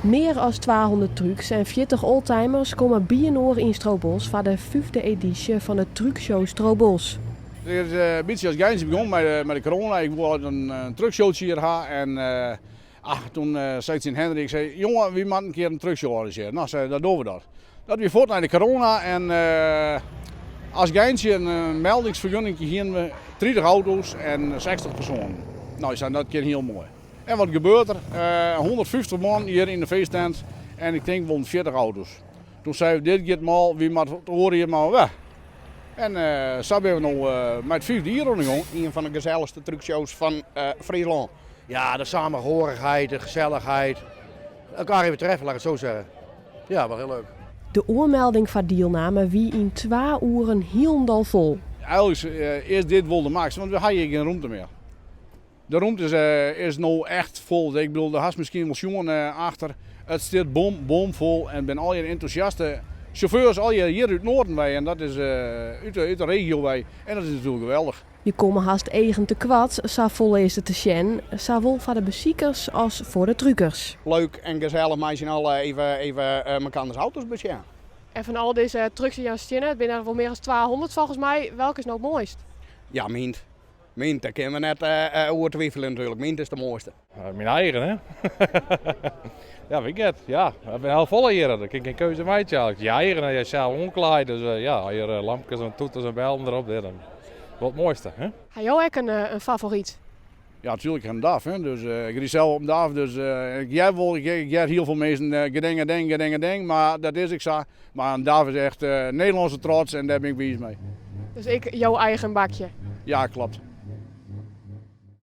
Meer dan 200 trucks en 40 oldtimers komen bienoor in Strobos voor de 5e editie van de truckshow Strobos. Het is een beetje als Geintje begonnen met de corona. Ik wilde een truckshowtje hier hebben en toen zei ze in Hendrik, ik zei, jongen, wie moet een keer een truckshow organiseren? Nou, zei, dat doen we dat. Dat weer voort naar de corona en als Geintje een meldingsvergunning hier we 30 auto's en 60 personen. Nou, ik zei, dat keer heel mooi. En wat gebeurt er? 150 man hier in de feesttent en ik denk wel 40 auto's. Toen zei we, dit keer maar, wie moet het horen hier maar weg. En zo hebben we nu met 5 dieren rondgegaan. Een van de gezelligste truckshows van Friesland. Ja, de samenhorigheid, de gezelligheid. Elkaar even treffen, laat ik het zo zeggen. Ja, wel heel leuk. De oormelding van deelname wie in 2 uren helemaal vol. Eigenlijk is dit wel de max, want we hebben hier geen ruimte meer. De ruimte is nu echt vol. Ik bedoel, er has misschien wel jongen achter. Het staat bomvol en ben al je enthousiaste chauffeurs al hier uit het noorden bij en dat is uit de regio bij. En dat is natuurlijk geweldig. Je komen haast eigen te kwad, zo vol is het te sjen, zowel voor de beziekers als voor de truckers. Leuk en gezellig, maar je al even mekaars auto's beschermen. En van al deze trucks die je aan het stinnen, binnen er wel meer dan 200 volgens mij. Welke is nou het mooist? Ja, Mint. Mint, daar kunnen we net over twijfelen natuurlijk. Mint is de mooiste. Mijn eigen, hè? Ja, weet ik het. Ja, ik ben heel vol hier. Ik heb geen keuze meidje. Je eigen, je zelf omkleed. Dus ja, hier lampjes en toeters en bellen erop. Dan wat het mooiste, hè? Heb jij ook een favoriet? Ja, natuurlijk een DAF. Hè. Dus, ik rijd zelf op een DAF, dus ik heb heel veel mensen gedeng, maar dat is ik zo. Maar een DAF is echt Nederlandse trots en daar ben ik bezig mee. Dus jouw eigen bakje. Ja, klopt.